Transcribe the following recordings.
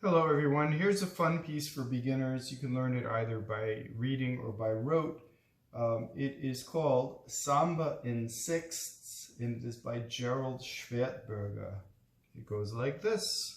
Hello everyone, here's a fun piece for beginners. You can learn it either by reading or by rote. It is called Samba in Sixths, and it is by Gerald Schwertberger. It goes like this.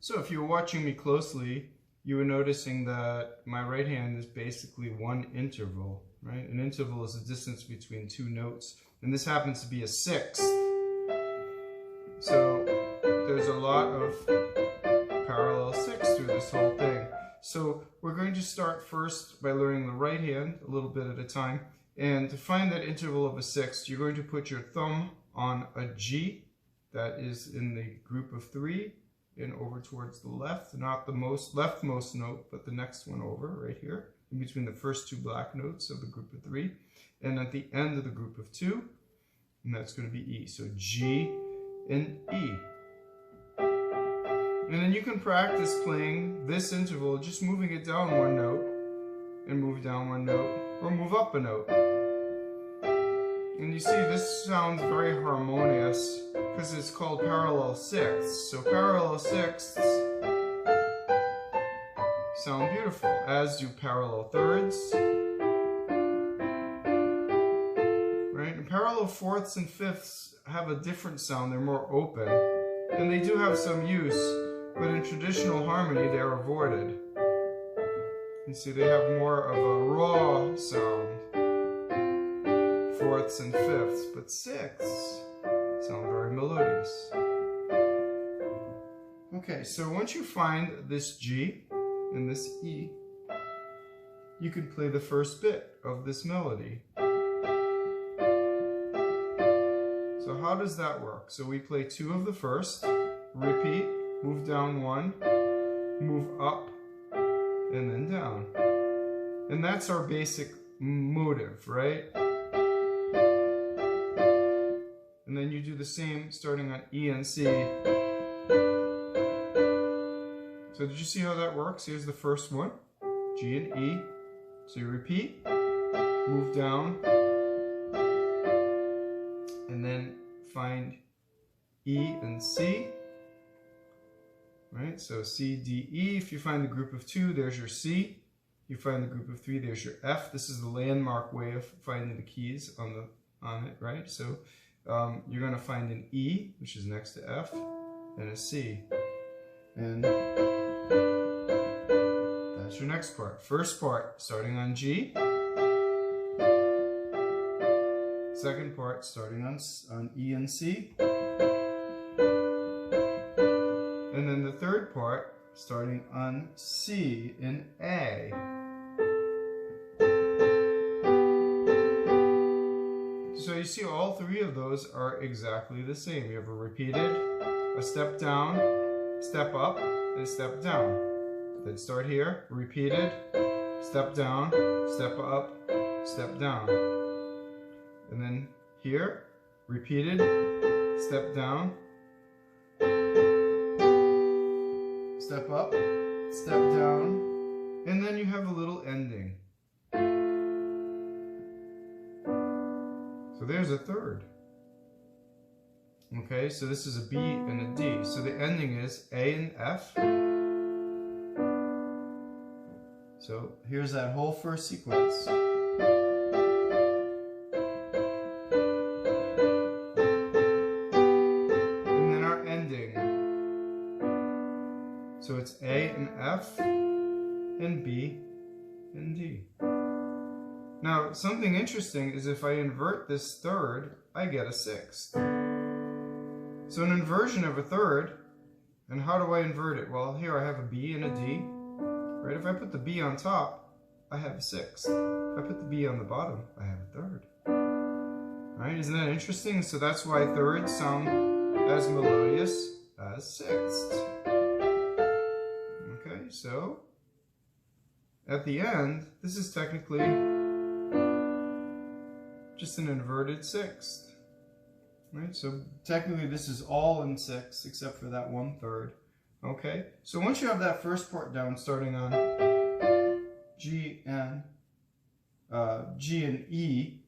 So if you were watching me closely, you were noticing that my right hand is basically one interval, right? An interval is the distance between two notes, and this happens to be a sixth. So there's a lot of parallel sixths through this whole thing. So we're going to start first by learning the right hand a little bit at a time. And to find that interval of a sixth, you're going to put your thumb on a G that is in the group of three, and over towards the left, not the leftmost note, but the next one over, right here, in between the first two black notes of the group of three, and at the end of the group of two, and that's going to be E. So G and E. And then you can practice playing this interval, just moving it down one note, and move down one note, or move up a note. And you see, this sounds very harmonious because it's called parallel sixths. So parallel sixths sound beautiful, as do parallel thirds. Right? And parallel fourths and fifths have a different sound. They're more open. And they do have some use, but in traditional harmony, they're avoided. You see, they have more of a raw sound. Fourths and fifths, but sixths sound very melodious. Okay, so once you find this G and this E, you can play the first bit of this melody. So how does that work? So we play two of the first, repeat, move down one, move up, and then down. And that's our basic motive, right? And then you do the same starting on E and C. So did you see how that works? Here's the first one, G and E. So you repeat, move down, and then find E and C. Right, so C, D, E. If you find the group of two, there's your C. You find the group of three, there's your F. This is the landmark way of finding the keys on it, right? So you're going to find an E, which is next to F, and a C. And that's your next part. First part, starting on G. Second part, starting on E and C. And then the third part, starting on C and A. So you see, all three of those are exactly the same. You have a repeated, a step down, step up, and a step down. Then start here, repeated, step down, step up, step down. And then here, repeated, step down, step up, step down, and then you have a little ending. So there's a third. Okay, so this is a B and a D. So the ending is A and F. So here's that whole first sequence. And then our ending. So it's A and F and B and D. Now, something interesting is if I invert this third, I get a sixth. So an inversion of a third, and how do I invert it? Well, here I have a B and a D. Right? If I put the B on top, I have a sixth. If I put the B on the bottom, I have a third. Right? Isn't that interesting? So that's why thirds sound as melodious as sixths. Okay, so at the end, this is technically just an inverted sixth. Right? So technically this is all in sixths except for that 1/3. Okay? So once you have that first part down starting on G and E,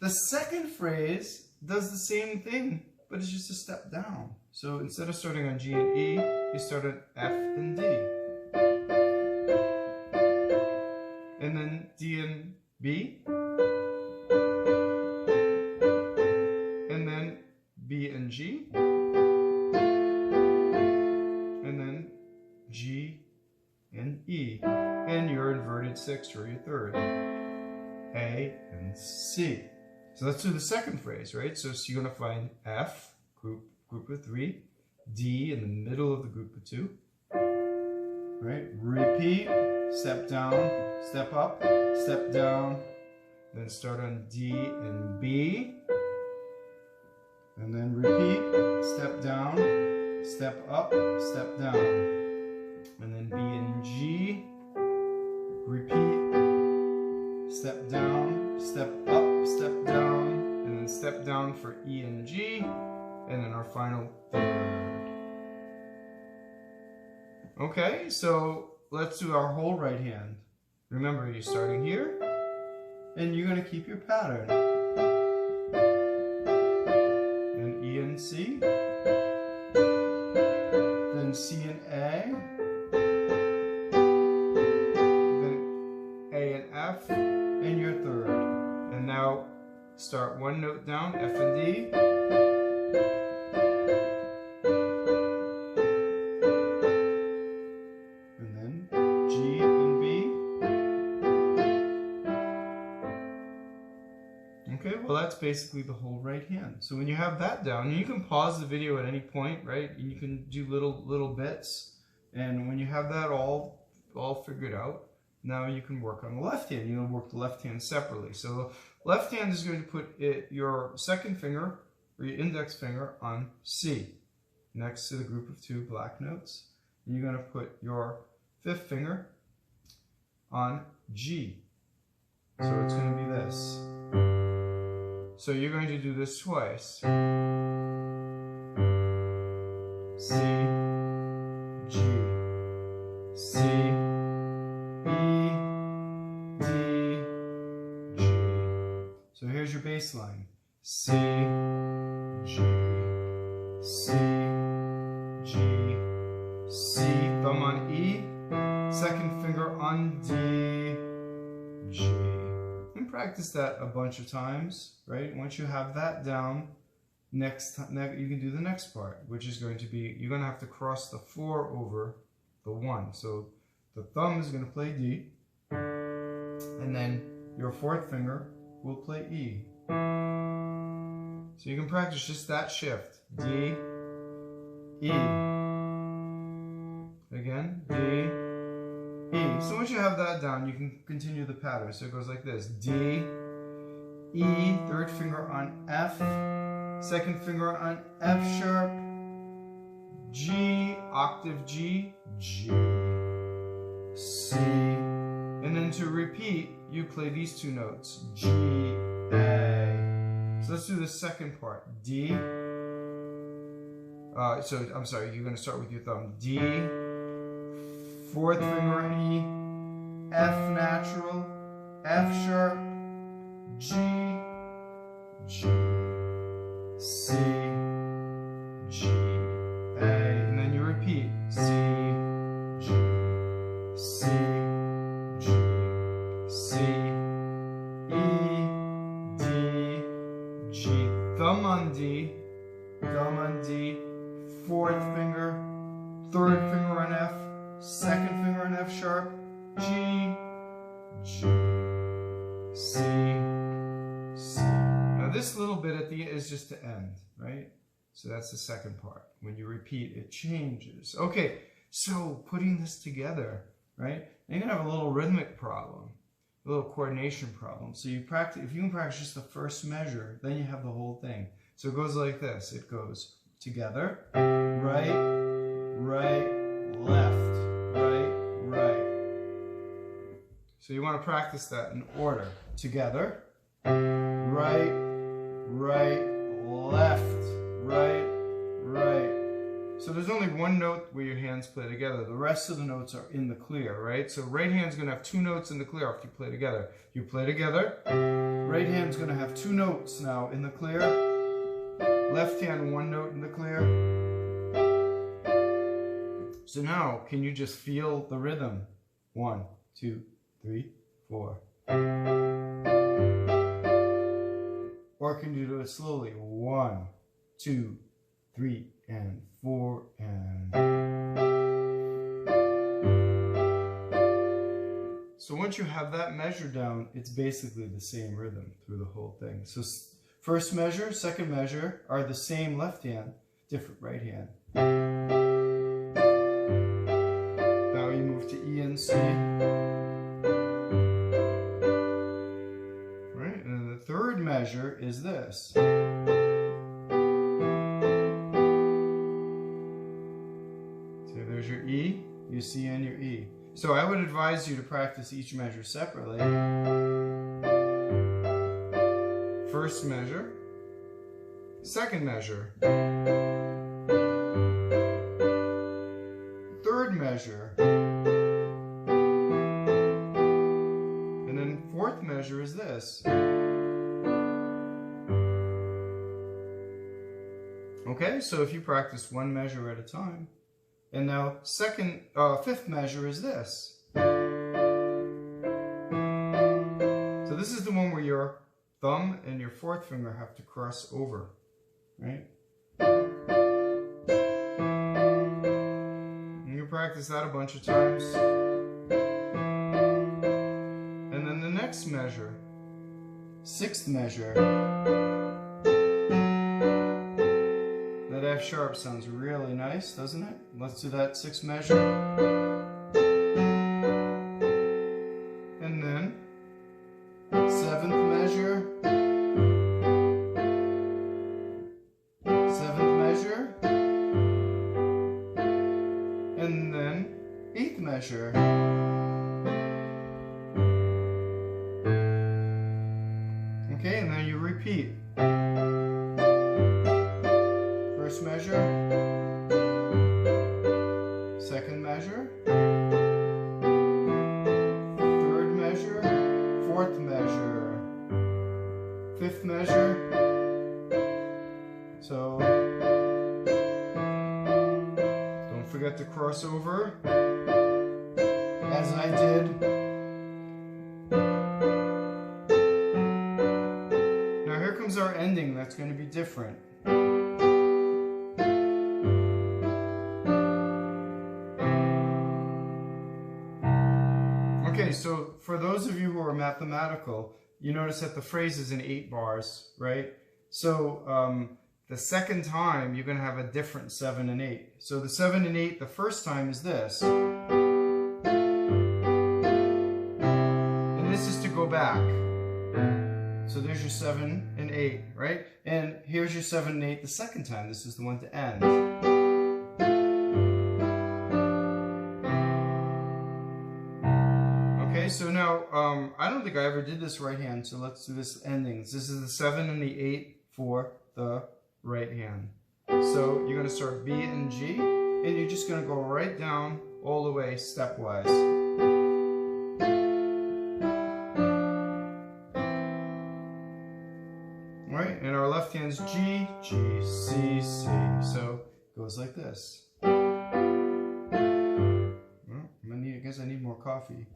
the second phrase does the same thing, but it's just a step down. So instead of starting on G and E, you start at F and D. And then D and B. And then B and G. And then G and E. And your inverted sixth or your third. A and C. So let's do the second phrase, right? So you're going to find F, group of 3, D in the middle of the group of 2, right? Repeat, step down, step up, step down, then start on D and B, and then repeat, step down, step up, step down, and then B and G, repeat, step down, step up, step down, and then step down for E and G, and then our final third. Okay, so let's do our whole right hand. Remember, you're starting here, and you're going to keep your pattern. Then E and C, then C and A, then A and F, and your third. And now start one note down, F and D. And then G and B. Okay, well that's basically the whole right hand. So when you have that down, you can pause the video at any point, right? And you can do little bits. And when you have that all figured out, now you can work on the left hand. You're going to work the left hand separately. So left hand is going to put your second finger or your index finger on C next to the group of 2 black notes. And you're going to put your fifth finger on G. So it's going to be this. So you're going to do this twice. C, G, C, so here's your bass line. C, G, C, G, C, thumb on E, second finger on D, G. And practice that a bunch of times, right? Once you have that down, next you can do the next part, which is going to be, you're going to have to cross the 4 over the 1. So the thumb is going to play D, and then your fourth finger will play E. So you can practice just that shift. D, E. Again, D, E. So once you have that down, you can continue the pattern. So it goes like this. D, E, third finger on F, second finger on F sharp, G, octave G, G, C. And then to repeat, you play these 2 notes, G, A. So let's do the second part. D. So I'm sorry, you're going to start with your thumb. D, fourth finger on E, F natural, F sharp, G, G, C, G, A. And then you repeat. C, G, C, G, C, E, D, G. Thumb on D, fourth finger, third finger on F, second finger on F sharp, G, G, C, C. Now this little bit at the end is just to end, right? So that's the second part. When you repeat, it changes. Okay, so putting this together, right? You're gonna have a little rhythmic problem. a little coordination problem. So you practice, if you can practice just the first measure, then you have the whole thing. So it goes like this. It goes together, right, right, left, right, right. So you want to practice that in order. Together, right, right, left, right, right. So there's only one note where your hands play together. The rest of the notes are in the clear, right? So right hand's going to have two notes in the clear after you play together. You play together. Right hand's going to have two notes now in the clear. Left hand, one note in the clear. So now, can you just feel the rhythm? 1, 2, 3, 4. Or can you do it slowly? 1, 2, 3, and 4, and... So once you have that measure down, it's basically the same rhythm through the whole thing. So first measure, second measure are the same left hand, different right hand. Now you move to E and C. Right, and then the third measure is this. So there's your E, your C, and your E. So I would advise you to practice each measure separately. First measure, second measure, third measure, and then fourth measure is this. Okay, so if you practice one measure at a time, and now fifth measure is this. So this is the one where your thumb and your fourth finger have to cross over, right? And you practice that a bunch of times. And then the next measure, sixth measure, that F sharp sounds really nice, doesn't it? Let's do that sixth measure. And then seventh measure. Seventh measure. And then eighth measure. Okay, and then you repeat. First measure, second measure, third measure, fourth measure, fifth measure. So don't forget to cross over as I did. Now here comes our ending that's going to be different. Okay, so for those of you who are mathematical, you notice that the phrase is in 8 bars, right? So the second time, you're going to have a different 7 and 8. So the 7 and 8, the first time is this. And this is to go back. So there's your 7 and 8, right? And here's your 7 and 8 the second time. This is the one to end. Okay, so now, I don't think I ever did this right hand, so let's do this endings. This is the 7 and the 8 for the right hand. So you're going to start B and G, and you're just going to go right down all the way stepwise. Right, and our left hand's G, G, C, C. So it goes like this. Well, I guess I need more coffee.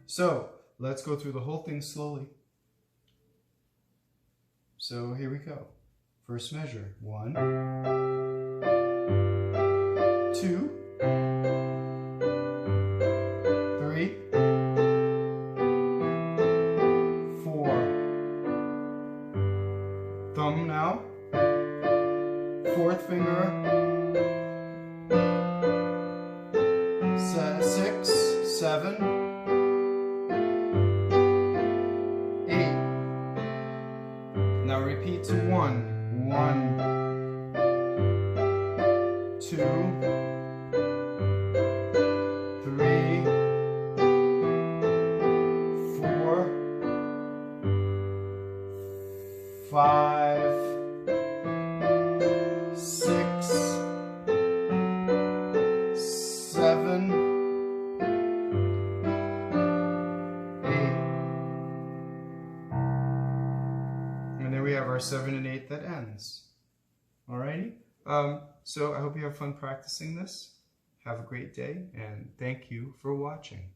So, let's go through the whole thing slowly. So, here we go. First measure. 1, 2, 3, 4. Thumb now. Fourth 6, 7, 8. Now repeat to 1. 1, 2, 3, 4, 5, 6, 7, 8. And there we have our 7 and 8 that ends. Alrighty? So I hope you have fun practicing this. Have a great day, and thank you for watching.